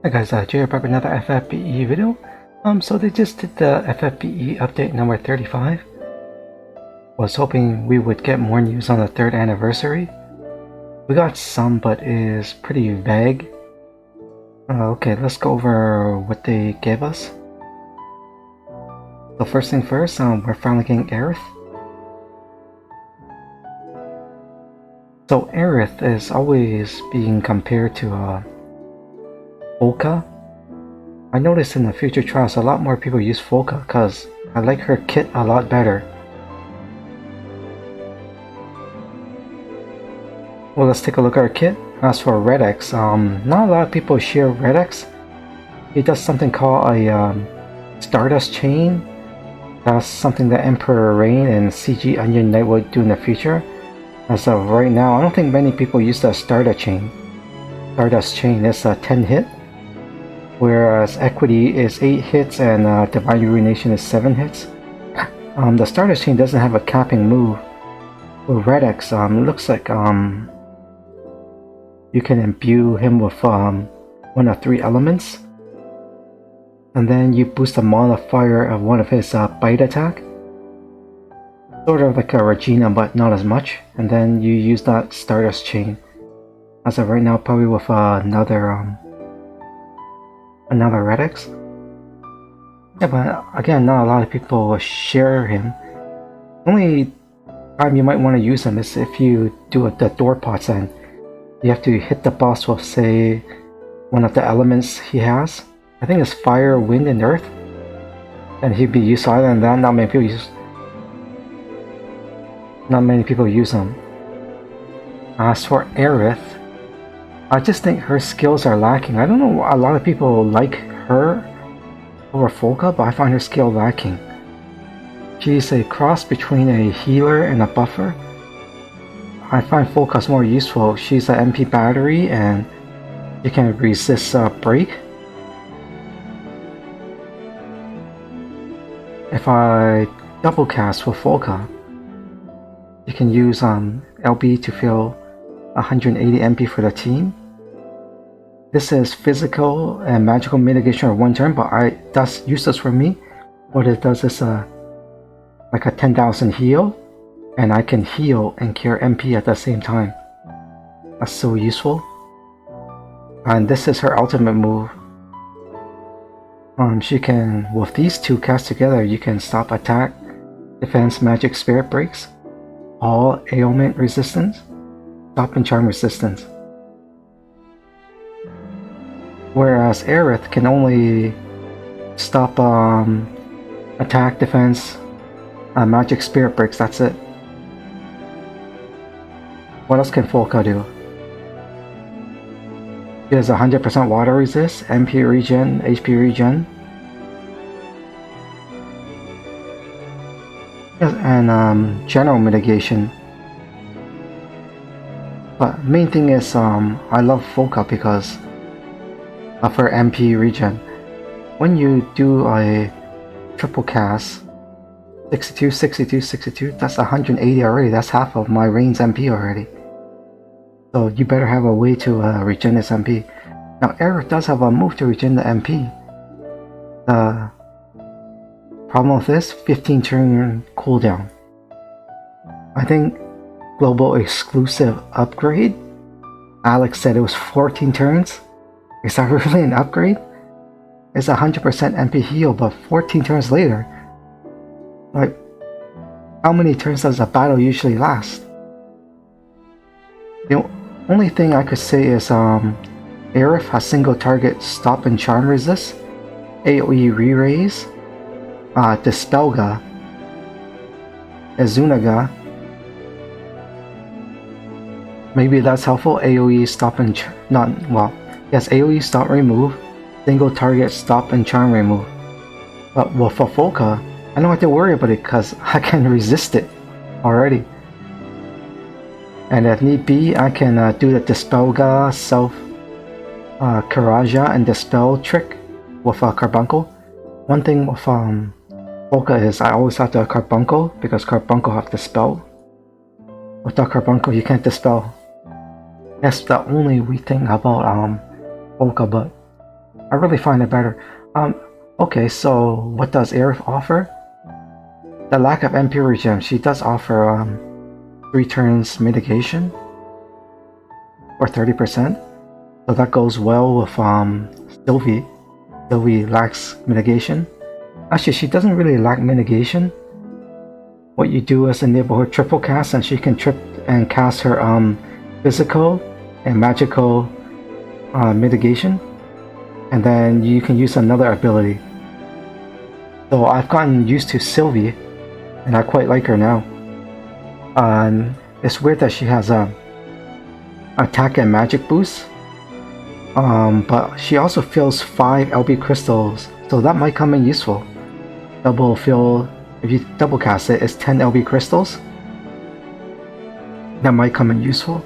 Hi guys, Jay back with another FFBE video. So they just did the FFBE update number 35. Was hoping we would get more news on the 3rd anniversary. We got some, but is pretty vague. Okay, let's go over what they gave us. So first thing first, we're finally getting Aerith. So Aerith is always being compared to Volca. I noticed in the future trials a lot more people use Volca because I like her kit a lot better. Well, let's take a look at her kit. As for Red X, not a lot of people share Red X. He does something called a Stardust Chain. That's something that Emperor Rain and CG Onion Knight would do in the future. As of right now, I don't think many people use the Stardust Chain. Stardust Chain is a 10 hit, whereas Equity is 8 hits and Divine Urination is 7 hits. The Stardust Chain doesn't have a capping move. With Red X, it looks like you can imbue him with one of 3 elements, and then you boost the modifier of one of his bite attack, sort of like a Regina but not as much, and then you use that Stardust Chain. As of right now, probably with another Red X. Yeah, but again, not a lot of people share him. Only time you might want to use him is if you do the door pots and you have to hit the boss with, say, one of the elements he has. I think it's fire, wind, and earth. And he'd be used. Other than that, not many people use him. As for Aerith, I just think her skills are lacking. I don't know, a lot of people like her over Volca, but I find her skill lacking. She's a cross between a healer and a buffer. I find Volca's more useful. She's an MP battery and you can resist break. If I double cast with Volca, you can use LB to fill 180 MP for the team. This is physical and magical mitigation of 1 turn, but that's useless for me. What it does is like a 10,000 heal, and I can heal and cure MP at the same time. That's so useful. And this is her ultimate move. She can, with these 2 cast together, you can stop attack, defense, magic, spirit breaks, all ailment resistance, stop and charm resistance. Whereas Aerith can only stop attack, defense, magic, spirit breaks, that's it. What else can Volca do? She has 100% water resist, MP regen, HP regen, and general mitigation. But main thing is I love Volca because of her MP regen. When you do a triple cast, 62, 62, 62, that's 180 already. That's half of my Rain's MP already. So you better have a way to regen this MP. Now Aerith does have a move to regen the MP. The problem with this, 15 turn cooldown. I think global exclusive upgrade, Alex said it was 14 turns. Is that really an upgrade? It's 100% MP heal, but 14 turns later. Like, how many turns does a battle usually last? The only thing I could say is Aerith has single target stop and charm resist, AoE re-raise, Dispelga, Azunaga. Maybe that's helpful. AoE stop and yes, AoE stop remove, single target stop and charm remove. But with Volca, I don't have to worry about it because I can resist it already. And if need be, I can do the Dispelga, Self Karaja, and Dispel trick with Carbuncle. One thing with Volca is I always have to Carbuncle because Carbuncle have Dispel. Without Carbuncle, you can't Dispel. That's the only weak thing about Volca, but I really find it better. Okay, so what does Aerith offer? The lack of MP regen. She does offer 3 turns mitigation or 30%. So that goes well with Sylvie. Sylvie lacks mitigation. Actually, she doesn't really lack mitigation. What you do is enable her triple cast, and she can trip and cast her physical and magical mitigation, and then you can use another ability. So I've gotten used to Sylvie, and I quite like her now. It's weird that she has a attack and magic boost, but she also fills 5 LB crystals, so that might come in useful. Double fill, if you double cast it, it's 10 LB crystals. That might come in useful.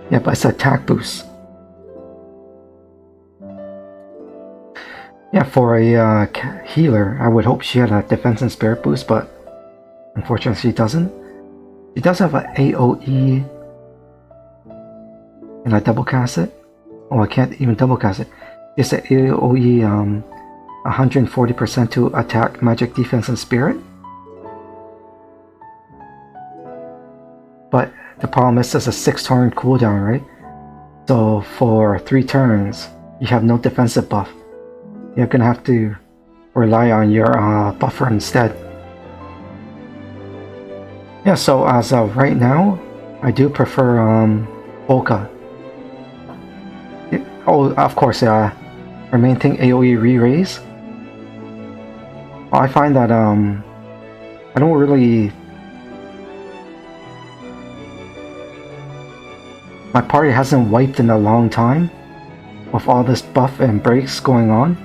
Yeah, but it's attack boost. Yeah, for a healer, I would hope she had a defense and spirit boost, but unfortunately she doesn't. She does have an AoE. Can I double cast it? Oh, I can't even double cast it. It's an AoE 140% to attack, magic, defense, and spirit. But the problem is there's a 6-turn cooldown, right? So for 3 turns, you have no defensive buff. You're gonna have to rely on your buffer instead. Yeah, so as of right now, I do prefer Polka. Oh, of course, her main thing, AoE re-raise. I find that I don't really... My party hasn't wiped in a long time with all this buff and breaks going on.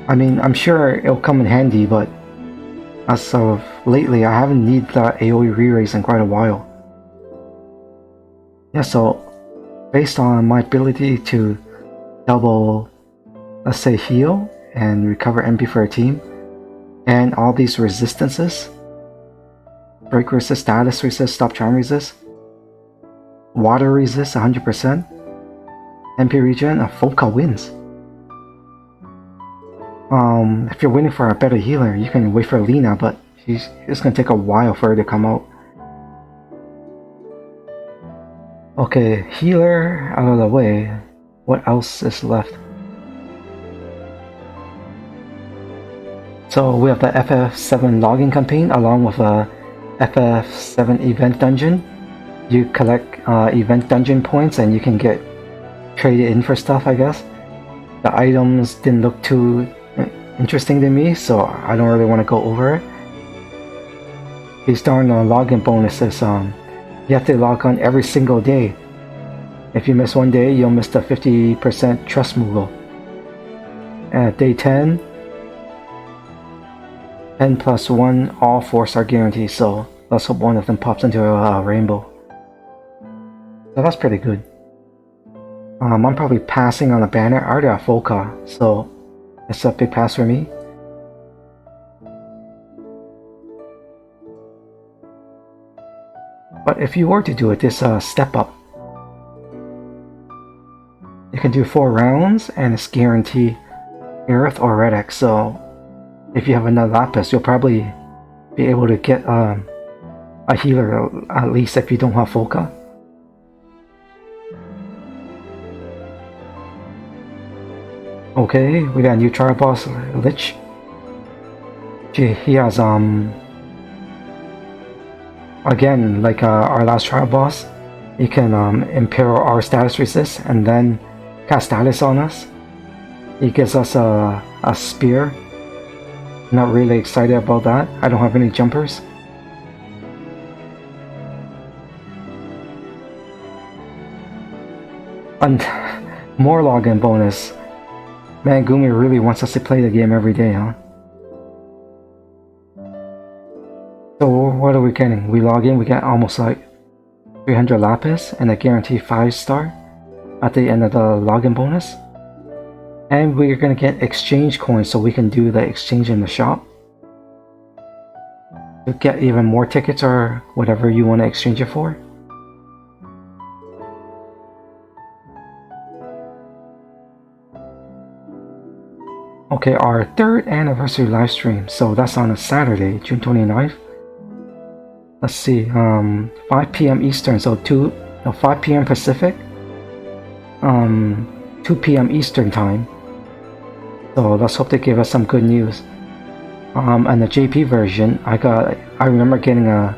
I mean, I'm sure it'll come in handy, but as of lately, I haven't needed the AoE re-raise in quite a while. Yeah, so based on my ability to double, let's say, heal and recover MP for a team, and all these resistances, break resist, status resist, stop charm resist, water resist 100%, MP regen, Folka wins. If you're waiting for a better healer, you can wait for Lena, but it's gonna take a while for her to come out. Okay, healer out of the way. What else is left? So we have the FF7 logging campaign along with a FF7 event dungeon. You collect event dungeon points and you can get traded in for stuff, I guess. The items didn't look too interesting to me, so I don't really want to go over it. These darn login bonuses, you have to log on every single day. If you miss one day, you'll miss the 50% trust removal. At day 10, 10 plus 1, all 4 are guaranteed, so let's hope one of them pops into a rainbow. So that's pretty good. I'm probably passing on a banner. I already have Folka, so it's a big pass for me. But if you were to do it, this step up. You can do 4 rounds and it's guaranteed Aerith or Red X, so if you have another Lapis, you'll probably be able to get a healer, at least if you don't have Folka. Okay, we got a new trial boss, Lich. He has again, like our last trial boss, you can impair our status resist and then cast status on us. He gives us a spear. Not really excited about that. I don't have any jumpers. And more login bonus. Man, Gumi really wants us to play the game every day, huh? So what are we getting? We log in, we get almost like 300 Lapis and a guaranteed 5-star at the end of the login bonus. And we're gonna get exchange coins so we can do the exchange in the shop. To get even more tickets or whatever you want to exchange it for. Okay, our 3rd anniversary live stream. So that's on a Saturday, June 29th. Let's see, 5 p.m. Eastern, so 5 p.m. Pacific, 2 p.m. Eastern time. So let's hope they give us some good news. And the JP version, I remember getting a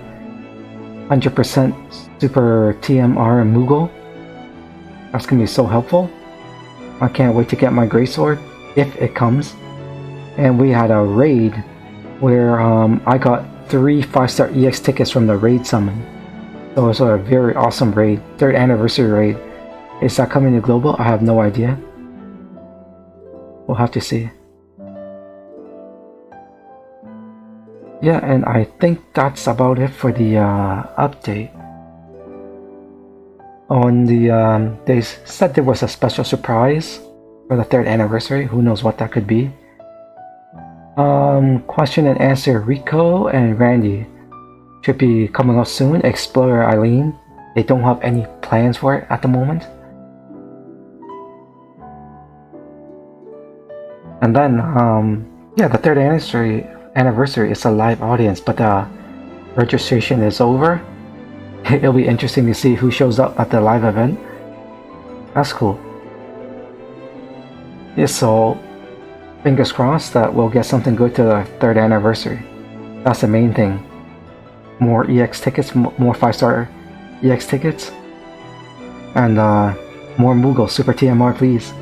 100% Super TMR and Moogle. That's gonna be so helpful. I can't wait to get my Grey Sword, if it comes. And we had a raid where I got 3 5-star EX tickets from the raid summon. So it was a very awesome raid, 3rd anniversary raid. Is that coming to global? I have no idea. We'll have to see. Yeah, and I think that's about it for the update. On the they said there was a special surprise for the 3rd anniversary. Who knows what that could be? Question and answer. Rico and Randy should be coming out soon. Explorer Eileen, they don't have any plans for it at the moment. And then yeah, the 3rd anniversary is a live audience, but the registration is over. It'll be interesting to see who shows up at the live event. That's cool. Yeah, so fingers crossed that we'll get something good to the 3rd anniversary. That's the main thing. More EX tickets, more 5-star EX tickets, and more Moogle Super TMR, please.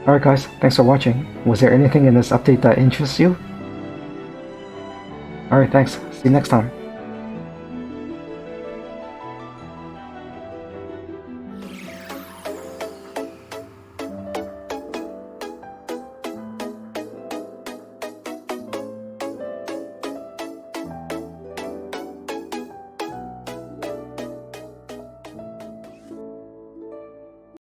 Alright guys, thanks for watching. Was there anything in this update that interests you? Alright, thanks. See you next time.